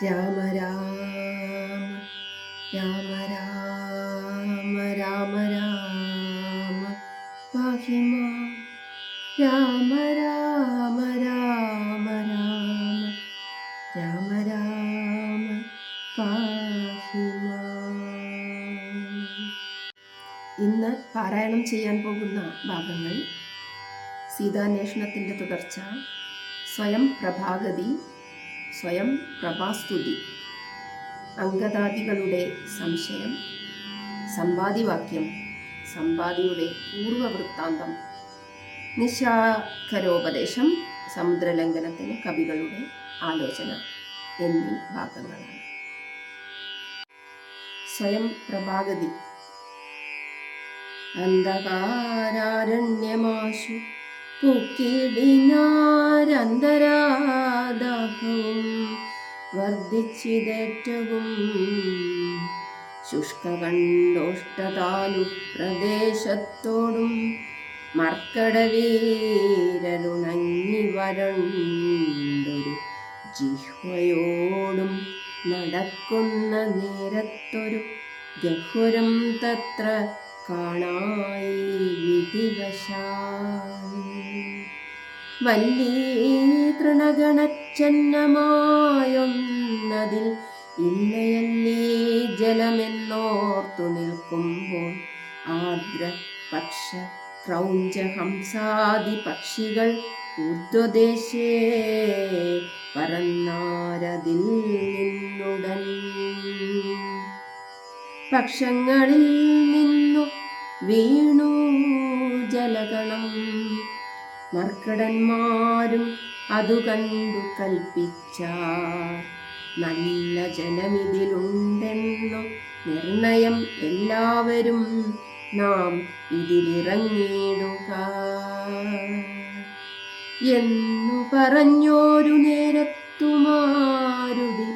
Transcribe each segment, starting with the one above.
രാമ രാമ രാമ രാമ രാമ രാമ പാഹി മാം. രാമ രാമ രാമ രാമ രാമ രാമ പാഹി മാം. ഇന്ന് പാരായണം ചെയ്യാൻ പോകുന്ന ഭാഗങ്ങൾ സീതാന്വേഷണത്തിൻ്റെ തുടർച്ച, സ്വയം പ്രഭാഗതി, സ്വയം പ്രഭാസ്തുതി, അംഗദാദികളുടെ സംശയം, സമ്പാദിവാക്യം, സമ്പാദിയുടെ പൂർവവൃത്താന്തം, നിശാഖരോപദേശം, സമുദ്രലംഘനത്തിന് കവികളുടെ ആലോചന എന്നീ ഭാഗങ്ങളാണ്. സ്വയം പ്രഭാഗതി. അന്ധകാരാരണ്യമാശു പൂക്കിടിനാരന്തരാദാഹവും വർദ്ധിച്ചിതേറ്റവും ശുഷ്കകണ്ഠോഷ്ടതാലു പ്രദേശത്തോടും മർക്കടവീരരുണങ്ങി വരണ്ടൊരു ജിഹ്വയോടും നടക്കുന്ന നേരത്തൊരു ഗഹ്വരം തത്ര കാണായി വിധിവശാൽ. വല്ലീ തൃണഗണച്ചന്നമായൊന്നതിൽ ഇല്ലയല്ലീ ജലമെന്നോർത്തു നിൽക്കുമ്പോൾ ആർദ്ര പക്ഷ ക്രൗഞ്ച ഹംസാദി പക്ഷികൾ ഊർധ്വദേശേ പറന്നാരതിൽ നിന്നുടൻ. പക്ഷങ്ങളിൽ നിന്നു വീണു ജലഗണം. മർക്കടന്മാരും അതു കണ്ടു കൽപ്പിച്ചാർ, നല്ല ജലമിതിലുണ്ടെന്നു നിർണയം എല്ലാവരും നാം ഇതിലിറങ്ങിയിടുക എന്നു പറഞ്ഞോരു നേരത്തു മാരുതി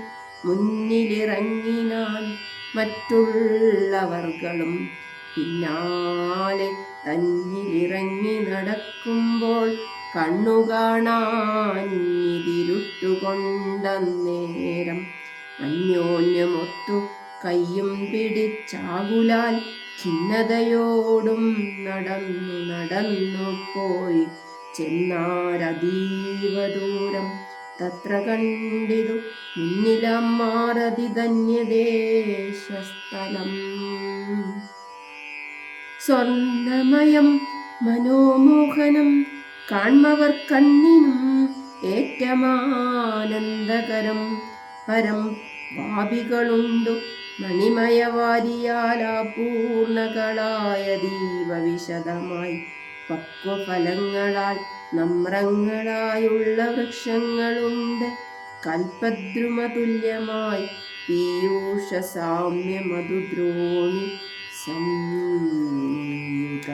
മുന്നിലിറങ്ങിനാൻ. മറ്റുള്ളവർകളും പിന്നാലെ തന്നിലിറങ്ങി നടക്കുമ്പോൾ കണ്ണുകാണാൻ ഇതിരുട്ടുകൊണ്ടന്നേരം അന്യോന്യമൊത്തു കയ്യും പിടിച്ചാകുലാൽ ഖിന്നതയോടും നടന്നു നടന്നു പോയി ചെന്നാരതീവ ദൂരം. തത്ര കണ്ടിതു മുന്നിലമ്മാറതി ധന്യദേശസ്ഥലം. സ്വർണമയം മനോമോഹനം കാൺമവർ കണ്ണിനും ഏറ്റമാനന്ദകരം. പരം വാപികളുണ്ടു മണിമയവാരിയാൽ അപൂർണകളായ ദീപവിശദമായി പക്വഫലങ്ങളാൽ നമ്രങ്ങളായുള്ള വൃക്ഷങ്ങളുണ്ട്. കൽപദ്രുമതുല്യമായി പീയൂഷ സാമ്യ മധുദ്രോണി സംയുത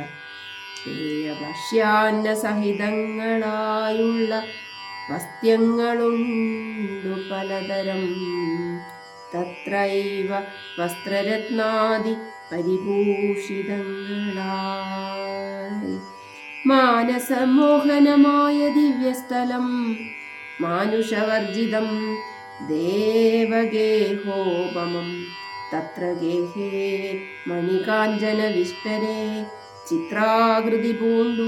ഭക്ഷ്യാന്ന സഹിതങ്ങളായുള്ള വസ്ത്യങ്ങളുണ്ടു പലതരം. തത്രൈവ വസ്ത്രരത്നാദി പരിഭൂഷിതങ്ങളായി മാനസമോഹനമായ ദിവ്യസ്ഥലം. മാനുഷവർജിതം ദേവഗേഹോപമം. തത്ര ഗേഹേ മണികാഞ്ചന വിഷ്ടരേ ചിത്രാകൃതി പൂണ്ടു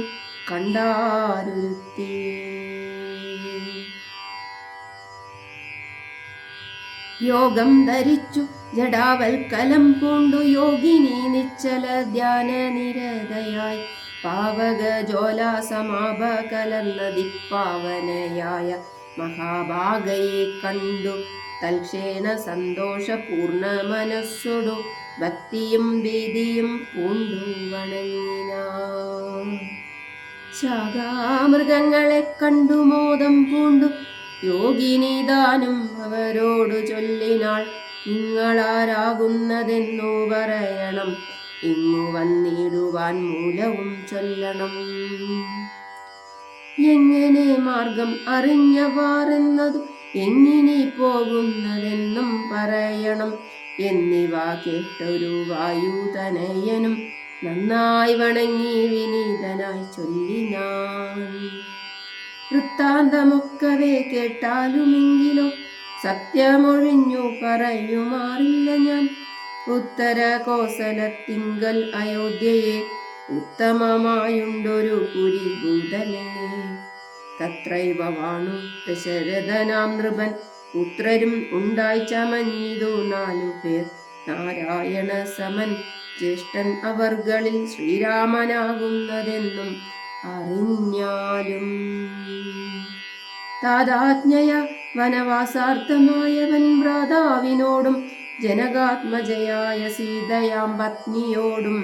കണ്ടാരുരുത്തി. യോഗം ധരിച്ചു ജടാവൽക്കലം പൂണ്ടു യോഗിനി നിശ്ചല ധ്യാന നിരതയായി പാവകജോലാസമാപ കലർന്ന ദിക്പാവനയായ മഹാഭാഗയെ കണ്ടു തൽക്ഷേണ സന്തോഷപൂർണ മനസ്സൊടു ഭക്തിയും ഭീതിയും പൂണ്ടു വണങ്ങിനാൻ. ശാഖാമൃഗങ്ങളെ കണ്ടു മോദം പൂണ്ടു യോഗിനിദാനം അവരോടു ചൊല്ലിനാൾ. നിങ്ങളാരാകുന്നതെന്നു പറയണം, ഇങ്ങു വന്നിടുവാൻ മൂലവും ചൊല്ലണം. എങ്ങനെ മാർഗം അറിഞ്ഞവാറെന്നതു എങ്ങിനി പോകുന്നതെന്നും പറയണം എന്നിവ കേട്ടൊരു വായുതനയനും നന്നായി വണങ്ങി വിനീതനായി ചൊല്ലിനാൻ. വൃത്താന്തമൊക്കവേ കേട്ടാലുമെങ്കിലോ സത്യമൊഴിഞ്ഞു പറയുമാറില്ല ഞാൻ. ഉത്തര കോസലത്തിങ്കൽ അയോധ്യയെ ഉത്തമമായുണ്ടൊരു പുരിഭൂതലേ. തത്രൈവ വാണു ദശരഥനാം നൃപൻ. പുത്രരും ഉണ്ടായി ചമഞ്ഞിതു 4 പേർ. നാരായണ സമൻ ജ്യേഷ്ഠൻ അവർകളിൽ ശ്രീരാമനാകുന്നതെന്നും അറിഞ്ഞാലും. താതാജ്ഞയ വനവാസാർത്ഥമായവൻ ഭ്രാതാവിനോടും ജനകാത്മജയായ സീതയാം പത്നിയോടും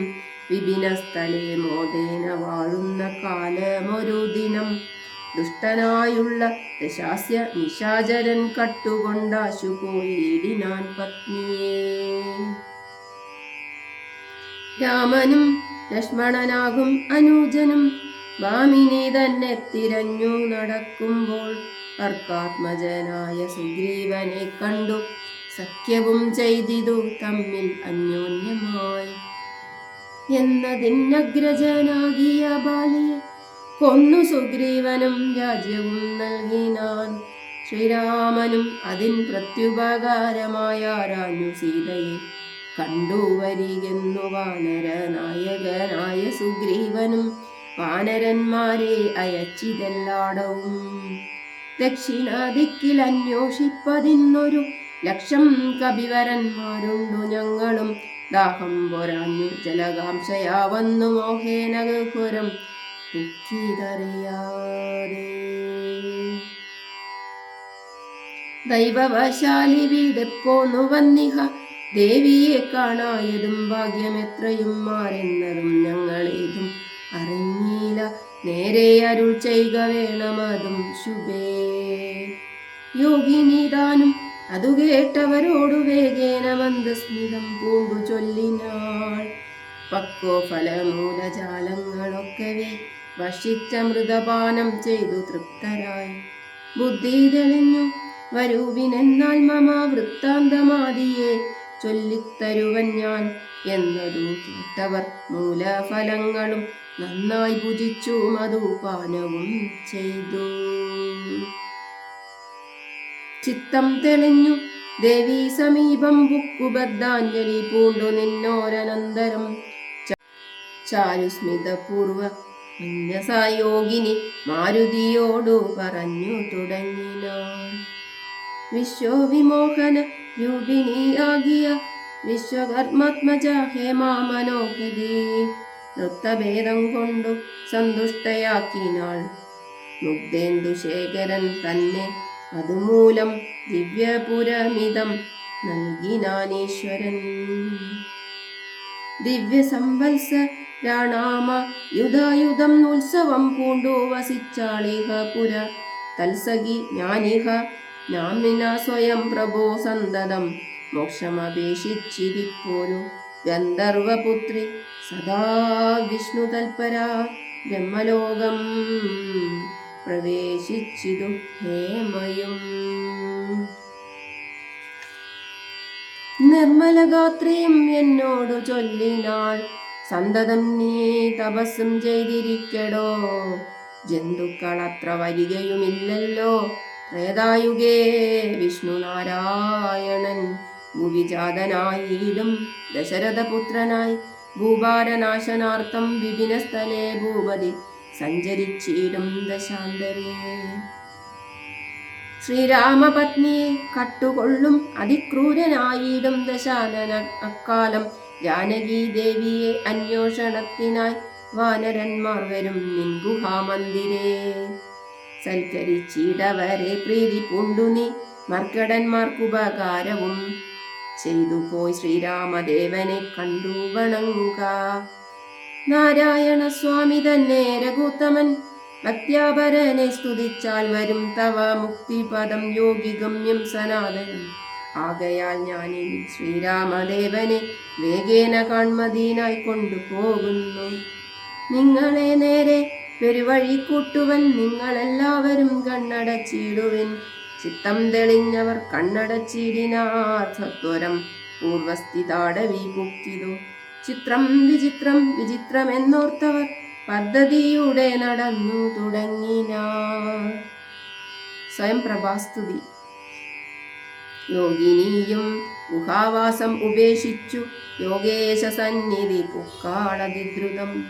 വിപിനസ്ഥലേ മോദേന വാഴുന്ന കാലമൊരു ദിനം ദുഷ്ടനായുള്ള ദശാസ്യ നിശാചരൻ കട്ടുകൊണ്ടാശു പോയിടിനാൻ പത്നിയെ. രാമനും ലക്ഷ്മണനാകും അനുജനും ഭാമിനി തന്നെ തിരഞ്ഞു നടക്കുമ്പോൾ അർക്കാത്മജനായ സുഗ്രീവനെ കണ്ടു സഖ്യവും ചെയ്തിതു തമ്മിൽ അന്യോന്യമായി. എന്നതിനഗ്രജനാകിയ ബാലിയെ കൊന്നു സുഗ്രീവനും രാജ്യവും നൽകിനാൻ. ശ്രീരാമനും അതിൻ പ്രത്യുപകാരമായ രാഞ്ഞു സീതയെ കണ്ടുവരികെന്നു വാനരനായകനായ സുഗ്രീവനും വാനരന്മാരെ അയച്ചിതെല്ലാടവും. ദക്ഷിണദിക്കിൽ അന്വേഷിപ്പതിന്നൊരു 1,00,000 കപിവരന്മാരുണ്ടു ഞങ്ങളും. ദാഹം പൊരാഞ്ഞു ജലകാംക്ഷയാ വന്നു മോഹേന ഗഹുരം ദുഃഖിതറിയാതെ. ദൈവവശാലി വീടെ പോന്നു വന്നിഹ ദേവിയെ കാണായതും ഭാഗ്യമെത്രയും മാരെന്നതും ഞങ്ങളേതും അറിഞ്ഞീല. നേരെ അരുൾ ചെയ്യുക വേണമതും ശുഭേ. യോഗിനിതാനും അതു കേട്ടവരോടു വേഗേന മന്ദസ്മിതം പൂണ്ടു ചൊല്ലിനാൾ. പക്വോ ഫലമൂലജാലങ്ങളൊക്കവേ ഭക്ഷിച്ച മൃതപാനം ചെയ്തു തൃപ്തരായി. ബുദ്ധി തെളിഞ്ഞു വരൂവിനെന്നാൽ മമ വൃത്താന്തമാദിയെ ചൊല്ലിത്തരുവൻ ഞാൻ എന്നതു കേട്ടവർ മൂലഫലങ്ങളും നന്നായി ഭുജിച്ചു മധുപാനവും ചെയ്തു. ചിത്തം തെളിഞ്ഞു ദേവീ സമീപം ബുക്കുബദ്ധാഞ്ജലി പൂണ്ടു നിന്നോരനന്തരം ചാരുസ്മിതപൂർവ മന്യസായോഗിനി മാരുതിയോടു പറഞ്ഞു തുടങ്ങിനാൾ. വിശ്വവിമോഹന രൂപിണിയാകിയ വിശ്വകർമാത്മജ ഹേമാ മനോഹരി നൃത്തഭേദം കൊണ്ടു സന്തുഷ്ടയാക്കിനാൾ. മുഗ്ധേന്ദുശേഖരൻ തന്നെ അതുമൂലം ദിവ്യപുരമിതം നൽകിനാനീശ്വരൻ. ദിവ്യസംവത്സരാണാമ യുധായുധം ഉത്സവം പൂണ്ടു വസിച്ചാളിഹ പുര. തൽസഖി ഞാനിഹ നാമിന സ്വയം പ്രഭോ സന്തതം മോക്ഷമപേക്ഷിച്ചിരിപ്പോരു ഗന്ധർവപുത്രി സദാ വിഷ്ണു തൽപരാ ബ്രഹ്മലോകം പ്രവേശിച്ചിതു ഹേമയും. നിർമ്മലഗാത്രിയും എന്നോടു ചൊല്ലിനാൾ. സന്തതം നീ തപസ്സും ചെയ്തിരിക്കടോ. ജന്തുക്കളത്ര വരികയുമില്ലല്ലോ. ത്രേതായുഗേ വിഷ്ണു നാരായണൻ ഭുവിജാതനായിടും ദശരഥപുത്രനായി ഭൂഭാരനാശനാർത്ഥം വിപിനസ്ഥലേ ഭൂപതി സഞ്ചരിച്ചിടും ദശാന്തരേ. ശ്രീരാമപത്നിയെ കട്ടുകൊള്ളും അതിക്രൂരനായിടും ദശാനന അക്കാലം ജാനകി ദേവിയെ അന്വേഷണത്തിനായി വാനരന്മാർ വരും നിൻ ഗുഹാമന്ദിരേ. സൽക്കരിച്ചിടവരെ പ്രീതി പൂണ്ടു നീ മർക്കടന്മാർക്കുപകാരവും ചെയ്തു പോയി ശ്രീരാമദേവനെ കണ്ടു വണങ്ങുക. നാരായണ സ്വാമി തന്നെ രഘുത്തമൻ ഭക്ത്യാപരനെ സ്തുതിച്ചാൽ വരും തവ മുക്തിപദം യോഗിഗമ്യം സനാതനം. ആകയാൽ ഞാനിനി ശ്രീരാമദേവനെ വേഗേന കാൺമതിനായി കൊണ്ടുപോകുന്നു. നിങ്ങളെ നേരെ പെരുവഴി കൂട്ടുവൻ. നിങ്ങളെല്ലാവരും കണ്ണടച്ചിടുവിൻ. ചിത്തം തെളിഞ്ഞവർ കണ്ണടച്ചിടിനാർ. സത്വരം പൂർവസ്ഥിതാടവി പുക്കിതു. ചിത്രം വിചിത്രം വിചിത്രമെന്നോർത്തവർ പദ്ധതിയുടെ നടന്നു തുടങ്ങിനാർ. സ്വയം പ്രഭാസ്തുതി. യോഗിനിയും ഗുഹാവാസം ഉപേക്ഷിച്ചു യോഗേശ സന്നിധി പുക്കാളതിദ്രുതം.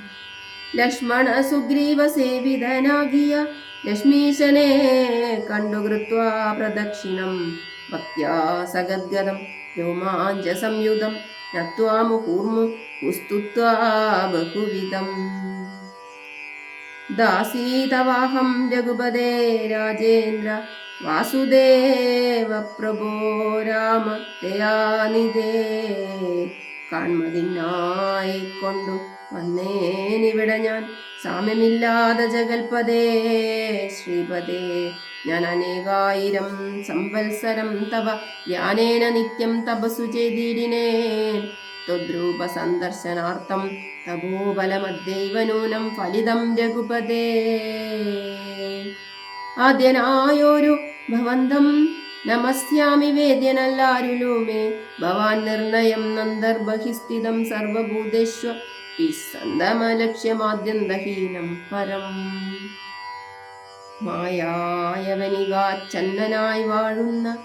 ലക്ഷ്മണ സുഗ്രീവ സേവിതനാകിയ ലക്ഷ്മീശനെ കണ്ടു കൃത്വാ പ്രദക്ഷിണം ഭക്ത്യാ സഗദ്ഗതം രോമാഞ്ച സംയുതം നത്വാ മുഹുർമു ഉസ്തുത്വാ ബഹുവിധം. ദാസീതവാഹം രഘുപതേ രാജേന്ദ്ര വാസുദേവ പ്രഭോ രാമ ദയാനിധേ. കാൺമതിനായി കൊണ്ടു വന്നേനിവിടെ ഞാൻ സാമ്യമില്ലാതെ ജഗൽപദേ ശ്രീപദേ. ഞാൻ അനേകായിരം സംവത്സരം തവ ധ്യാനേന നിത്യം തപസ്സു ചെയ്തിടിനേൻ. ത്വദ്രൂപ സന്ദർശനാർത്ഥം തപോബലമദ്യൈവ നൂനം ഫലിതം രഘുപദേ. ആദ്യനായൊരു ഭവന്തം നമസ്യാമി വേദ്യനല്ലാരുലുമേ. ഭവാൻ നിർണയം നന്ദർബഹിസ്ഥിതം സർവഭൂതേഷ്വ വിസന്തമലക്ഷ്യമാദ്യന്തഹീനം പരം. മായായവനികാച്ഛന്നനായി വാഴുന്ന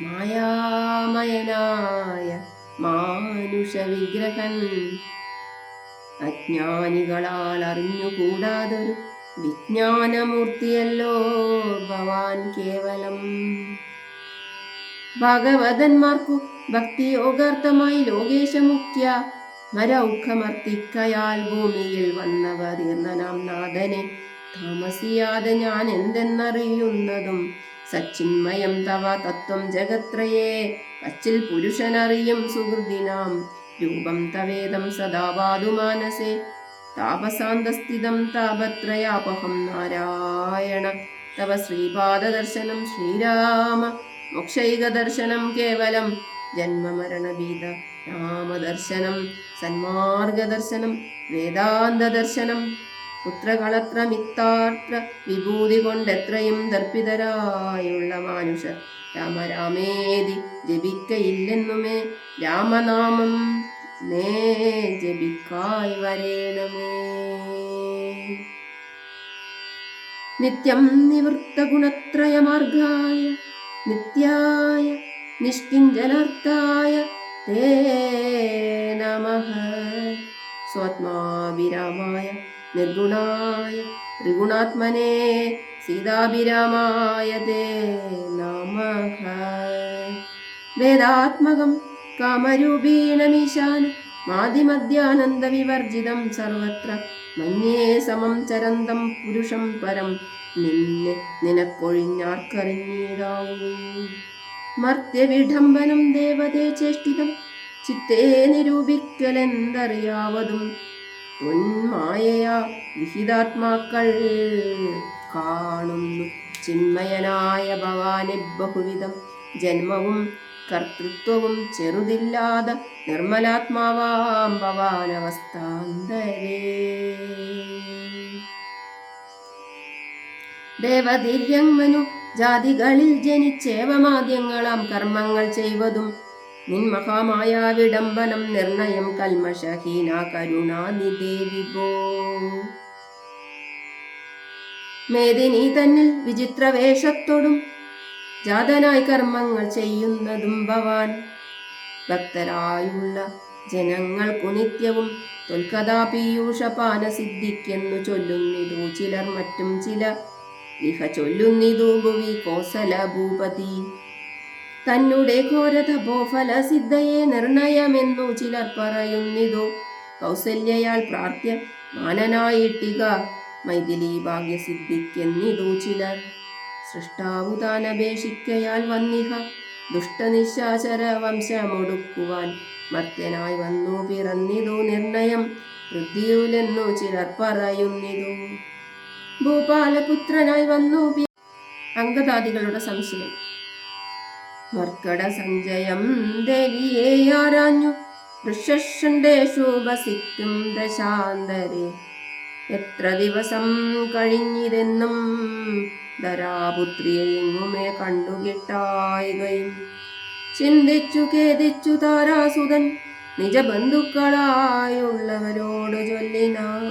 മായാമയനായ മാനുഷ വിഗ്രഹൻ. അജ്ഞാനികളാൽ അറിഞ്ഞുകൂടാതൊരു വിജ്ഞാനമൂർത്തിയല്ലോ ഭവാൻ കേവലം. ഭാഗവതന്മാർക്കു ഭക്തിയോഗാർത്ഥമായി ലോകേശമുഖ്യ മരൗഖമർത്തിക്കയാൽ ഭൂമിയിൽ വന്നവതീർന്നനാം നാഥനെ താമസിയാതെ ഞാൻ എന്തെന്നറിയുന്നതും. സച്ചിന്മയം തവ തത്വം ജഗത്രയേ പച്ചിൽ പുരുഷനറിയും സുഹൃദിനാം. രൂപം തവേദം സദാ പാതുമാനസേ താപസാന്തസ്ഥിതം താപത്രയാപഹം. നാരായണ തവ ശ്രീപാദദർശനം ശ്രീരാമ മോക്ഷൈകദർശനം കേവലം. ജന്മമരണഭീത രാമദർശനം സന്മാർഗദർശനം വേദാന്തദർശനം. പുത്രകളത്രമിത്താർത്ര വിഭൂതി കൊണ്ടെത്രയും ദർപ്പിതരായുള്ള മാനുഷർ രാമരാമേതി ജപിക്കയില്ലെന്നുമേ. രാമനാമം നേ ജപിക്കായി വരേണമേ. നിത്യം നിവൃത്ത ഗുണത്രയമാർഗായ നിത്യായ നിഷ്കിഞ്ചനാർത്ഥായ തേ നമഃ. സ്വാത്മാഭിരാമായ നിർഗുണായ ത്രിഗുണാത്മനെ സീതാഭിരാമായ തേ നമഃ. വേദാത്മകം കാമരൂപീണമീശാന മാതിമധ്യാനന്ദ വിവർജിതം സർവത്ര മന്യേ സമം ചരന്തം പുരുഷം പരം. നിന്നെ നിനക്കൊഴിഞ്ഞാർക്കറിഞ്ഞിടാവൂ. മർത്യവിഡംബനം ദേവതേ ചേഷ്ടിതം ചിത്തേ നിരൂപിക്കലെന്തറിയാവതും. ത്വന്മായയാ വിഹിതാത്മാക്കൾ കാണുന്നു ചിന്മയനായ ഭവാനെ ബഹുവിധം. ജന്മവും കർത്തൃത്വവും ചെറുതില്ലാതെ നിർമ്മലാത്മാവാം ഭവാനവസ്ഥാന്തരേ. ദേവതിര്യങ്മനു ജാതികളിൽ ജനിച്ചേവമാദ്യങ്ങളാം കർമ്മങ്ങൾ ചെയ്വതും. നിൻ മഹാമായ വിഡംബനം നിർണയം കൽമഷഹീന കരുണാനിധേ വിഭോ. മേദിനി തന്നിൽ വിചിത്രവേഷത്തോടും ജാതനായി കർമ്മങ്ങൾ ചെയ്യുന്നതും ഭവാൻ. ഭക്തരായുള്ള ജനങ്ങൾക്കു നിത്യവും തൊൽക്കഥാപീയൂഷപാന സിദ്ധിക്കെന്നു ചൊല്ലുന്നിതു ചിലർ. മറ്റും ചില ഇഹ ചൊല്ലുന്നിതു ഭുവി കോസല ഭൂപതി. തന്നെ ഘോരതപോഫല സിദ്ധയെ നിർണയമെന്നു ചിലർ പറയുന്നിതു. കൗസല്യയാൽ പ്രാർത്ഥ്യ മാനനായിട്ടിക മൈഥിലി ഭാഗ്യസിദ്ധിക്കെന്നിതു ചിലർ. സൃഷ്ടാവു താനപേക്ഷിക്കയാൽ വന്നിഹ ദുഷ്ടനിശാചര വംശമൊടുക്കുവാൻ. മർത്യനായി വന്നു പിറന്നിതു നിർണയം പൃഥ്വിയിലെന്നു ചിലർ പറയുന്നിതു. ഭൂപാലപുത്രനായി വന്നു അംഗദാദികളുടെ സംശയം. മർക്കട സഞ്ജയം ദേവിയെ ആരാഞ്ഞു ഋഷണ്ഡേഷു വസിക്കും ദശാന്തരെ. എത്ര ദിവസം കഴിഞ്ഞിതെന്നും ധരാപുത്രിയെ എങ്ങുമേ കണ്ടുകിട്ടായികയും. ചിന്തിച്ചു ഖേദിച്ചു താരാസുതൻ നിജബന്ധുക്കളായുള്ളവരോട് ചൊല്ലിനാൻ.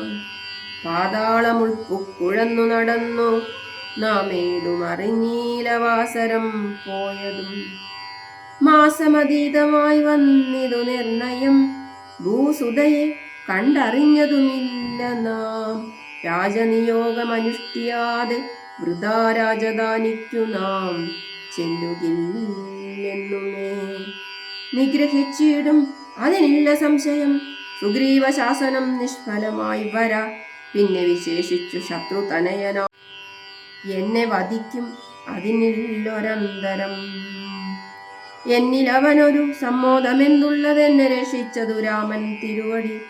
പാതാളമുൾപ്പുക്കുഴന്നു നടന്നു നാം ഏതും അറിഞ്ഞീലവാസരം പോയതും. മാസമതീതമായി വന്നിതു നിർണയം. ഭൂസുതയെ കണ്ടറിഞ്ഞതുമില്ല നാം. രാജനിയോഗമനുഷ്ഠിയാതെ വൃഥാ രാജധാനിക്കു നാം ചെല്ലുകില്ലെന്നുമേ. നിഗ്രഹിച്ചിടും അതിനില്ല സംശയം. സുഗ്രീവ ശാസനം നിഷ്ഫലമായി വരാ. പിന്നെ വിശേഷിച്ചു ശത്രുതനയന എന്നെ വധിക്കും അതിനില്ലൊരന്തരം. എന്നിൽ അവനൊരു സമ്മോദമെന്തുള്ളതെന്നെ രക്ഷിച്ചതു രാമൻ തിരുവടി.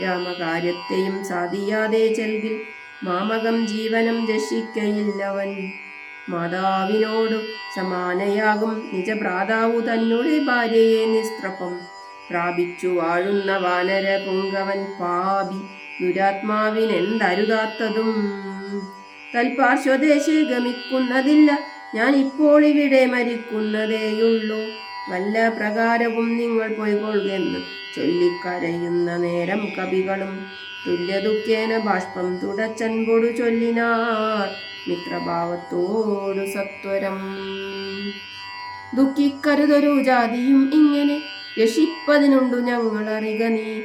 രാമകാര്യത്തെയും സാധിയാതെ ചെൽകിൽ മാമകം ജീവനം രക്ഷിക്കയില്ലവൻ. മാതാവിനോടു സമാനയാകും നിജഭ്രാതാവു തന്നുടെ ഭാര്യയെ നിസ്ത്രപം പ്രാപിച്ചു വാഴുന്ന വാനര പുങ്കവൻ പാപി. ദുരാത്മാവിനെന്തരുതാത്തതും തൽപാർശ്വദേശേ ഗമിക്കുന്നതില്ല. ഞാൻ ഇപ്പോൾ ഇവിടെ മരിക്കുന്നതേയുള്ളൂ. വല്ല പ്രകാരവും നിങ്ങൾ പോയിക്കൊള്ളുകെന്ന് ചൊല്ലിക്കരയുന്ന നേരം കവികളും തുല്യദുഃഖേന ബാഷ്പം തുടച്ചൻപൊടു ചൊല്ലിനാർ മിത്രഭാവത്തോടു സത്വരം. ദുഃഖിക്കരുതൊരു ജാതിയും ഇങ്ങനെ രക്ഷിപ്പതിനുണ്ടു ഞങ്ങളറിക നീ.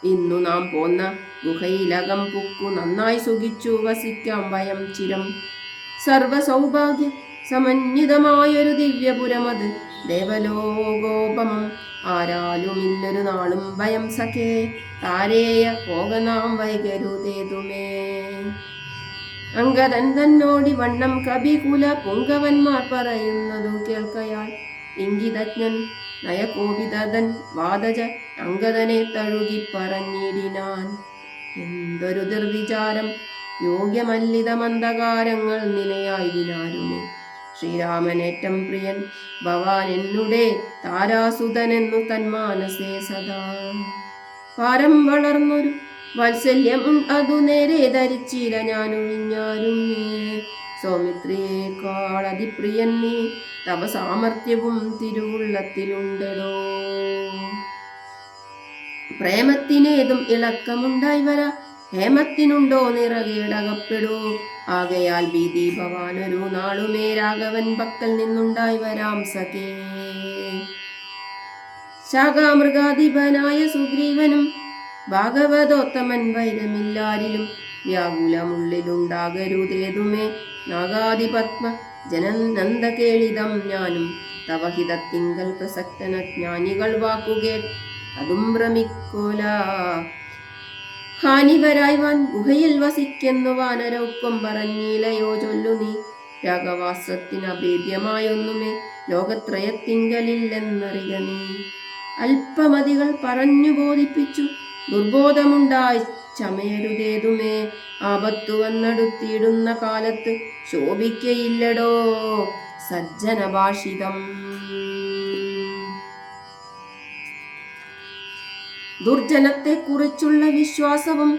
ഇന്നു നാം പോന്ന ഗുഹയിലകം പുക്കു നന്നായി സുഖിച്ചു വസിക്കാം വയം ചിരം. സർവസൗഭാഗ്യ സമന്വിതമായൊരു ദിവ്യപുരമത് ദേവലോകോപമം. ആരാലുമില്ലൊരു നാളും ഭയം സഖേ താരേയ പോക നാം വൈകരുതേതുമേ. അങ്കദൻ തന്നോടി വണ്ണം കവികുല പുങ്കവന്മാർ പറയുന്നതു കേൾക്കയാൽ ഇംഗിതജ്ഞൻ നയകോപിതൻ വാദജ അങ്കദനെ തഴുകി പറഞ്ഞിടിനാൻ. എന്തൊരു ദുർവിചാരം യോഗ്യമല്ലിത മന്ദകാരങ്ങൾ നിലയായി വിനാരുമേ. ശ്രീരാമനേറ്റം പ്രിയൻ ഭവാൻ എന്നുടെ താരാസുതനെന്നു തന്മാനസേ സദാ. പാരം വളർന്നൊരു വാത്സല്യം അതു നേരെ ധരിച്ചില്ല ഞാനൊഴിഞ്ഞാലുമേ. സൗമിത്രിയേക്കാൾ അതിപ്രിയൻ നീ തവ സാമർത്ഥ്യവും തിരുവുള്ളത്തിലുണ്ടടോ. പ്രേമത്തിനേതും ഇളക്കമുണ്ടായി വരാ. ഹേമത്തിനുണ്ടോ നിറകേടകപ്പെടോ. ആകയാൽ ഭീതി ഭവാനൊരു നാളുമേ രാഘവൻ പക്കൽ നിന്നുണ്ടായി വരാം സഖേ. ശാഖാമൃഗാധിപനായ സുഗ്രീവനും ഭാഗവതോത്തമൻ വൈരമില്ലാരിലും വ്യാകുലമുള്ളിലുണ്ടാകരുതേതുമേ. നാഗാധിപത്മ ജനനന്ദകേളിതം ഞാനും തവഹിതത്തിങ്കൽ പ്രസക്തന ജ്ഞാനികൾ വാക്കുകേട്ട് അതും ഭ്രമിക്കോല. ഹാനിവരായി വാൻ ഗുഹയിൽ വസിക്കുന്നു വാനരൗക്കം പറഞ്ഞിലയോ ചൊല്ലു നീ. രാഗവാസത്തിന് അഭേദ്യമായൊന്നുമേ ലോകത്രയത്തിങ്കലില്ലെന്നറിക നീ. അല്പമതികൾ പറഞ്ഞു ബോധിപ്പിച്ചു ദുർബോധമുണ്ടായി ചമയരുതേതുമേ. ആപത്തു വന്നെടുത്തിടുന്ന കാലത്ത് ശോഭിക്കയില്ലടോ സജ്ജനഭാഷിതം. ദുർജനത്തെ കുറിച്ചുള്ള വിശ്വാസവും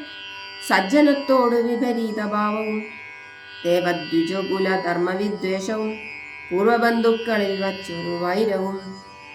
സജ്ജനത്തോട് വിപരീത ഭാവവും ദേവദ്വിജകുല ധർമ്മവിദ്വേഷവും പൂർവബന്ധുക്കളിൽ വച്ചൊരു വൈരവും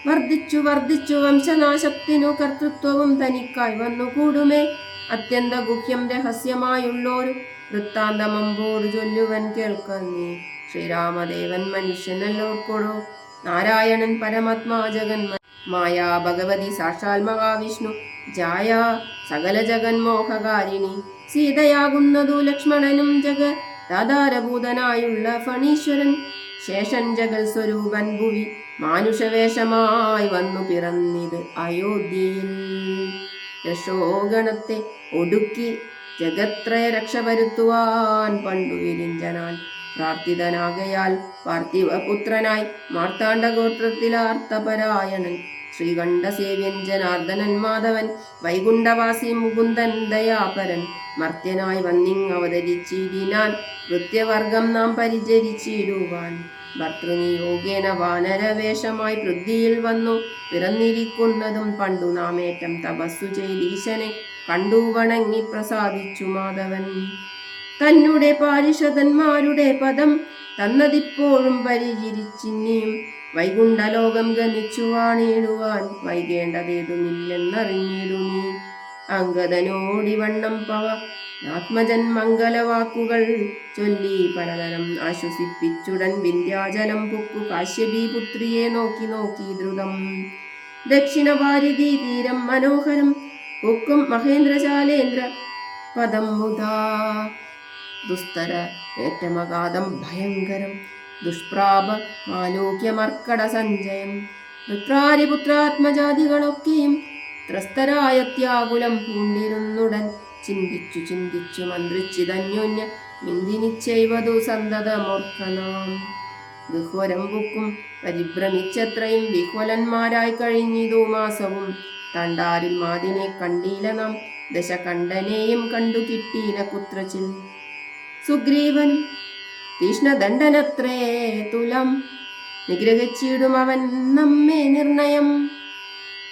വർദ്ധിച്ചു വർദ്ധിച്ചു വംശനാശത്തിനു കർത്തൃത്വവും തനിക്കായി വന്നുകൂടുമേ. അത്യന്ത ഗുഹ്യം രഹസ്യമായുള്ളൊരു വൃത്താന്തമമ്പോട് ചൊല്ലുവൻ കേൾക്കുന്നേ. ശ്രീരാമദേവൻ മനുഷ്യനല്ലോർക്കൊടോ. നാരായണൻ പരമാത്മാ ജഗന്മ മായാ ഭഗവതി സാക്ഷാൽ മഹാവിഷ്ണു. ജായ സകല ജഗന്മോഹകാരിണി സീതയാകുന്നതു ലക്ഷ്മണനും ജഗദാധാരഭൂതനായുള്ള ഫണീശ്വരൻ. ശേഷൻ ജഗൽ സ്വരൂപൻ ഭുവി മാനുഷവേഷമായി വന്നു പിറന്നിത് അയോധ്യയിൽ. യശോഗണത്തെ ഒടുക്കി ജഗത്രയ രക്ഷപരുത്തുവാൻ പണ്ടു വിരിഞ്ചനാൻ പ്രാർത്ഥിതനാകയാൽ പാർത്ഥിവപുത്രനായി മാർത്താണ്ഡഗോത്രത്തിലാർത്തപരായണൻ. ശ്രീകണ്ഠസേവ്യൻ ജനാർദ്ദനൻ മാധവൻ വൈകുണ്ഠവാസി മുകുന്ദൻ ദയാപരൻ മർത്യനായി വന്നിങ് അവതരിച്ചിടിനാൻ. വൃത്യവർഗം നാം പരിചരിച്ചിടുവാൻ ഭർത്തൃനിയോഗേന വാനരവേഷമായി പൃഥ്വിയിൽ വന്നു പിറന്നിരിക്കുന്നതും പണ്ടു നാമേറ്റം തപസ്സു ചെയ്തീശനെ കണ്ടു വണങ്ങി പ്രസാദിച്ചു മാധവൻ. തന്നെ പാരിഷദന്മാരുടെ പദം തന്നതിപ്പോഴും പരിചരിച്ചിനിയും വൈകുണ്ഠലോകം ഗമിച്ചു വാണിടുവാൻ വൈകേണ്ടതേതുമില്ലെന്നറിഞ്ഞിടു നീ. അങ്കദനോടിവണ്ണം ആത്മജൻ മംഗലവാക്കുകൾ ചൊല്ലി പലതരം ആശ്വസിപ്പിച്ചുടൻ വിന്ധ്യാചലം പൊക്കു കാശ്യപി പുത്രിയെ നോക്കി നോക്കി ദ്രുതം. ദക്ഷിണ ഭാരതീ തീരം മനോഹരം പൊക്കും മഹേന്ദ്രശാലേന്ദ്ര പദം മുതാ. ദുസ്തര ഏറ്റമഗാധം ഭയങ്കരം ദുഷ്പ്രാപ ആലോക്യമർക്കട സഞ്ചയം. വൃത്രാരിപുത്രാത്മജാതികളൊക്കെയും ത്രസ്തരായത്യാകുലം പൂണ്ടിരുന്നുടൻ ചിന്തിച്ചു ചിന്തിച്ചു മന്ത്രിച്ചിതന്യോന്യ മിന്ദിനിച്ചൈവതു സന്തതമോർക്കനാം. ഗഹ്വരം പൊക്കും പരിഭ്രമിച്ചത്രയും വിഹ്വലന്മാരായി കഴിഞ്ഞിതു മാസവും. തണ്ടാരിൽ മാതിനെ കണ്ടീല നാം ദശകണ്ഠനെയും കണ്ടു കിട്ടീല കുത്രച്ചിൽ. സുഗ്രീവനും തീഷ്ണദണ്ഡനത്രേ തുലം നിഗ്രഹിച്ചിടും അവൻ നമ്മെ നിർണയം.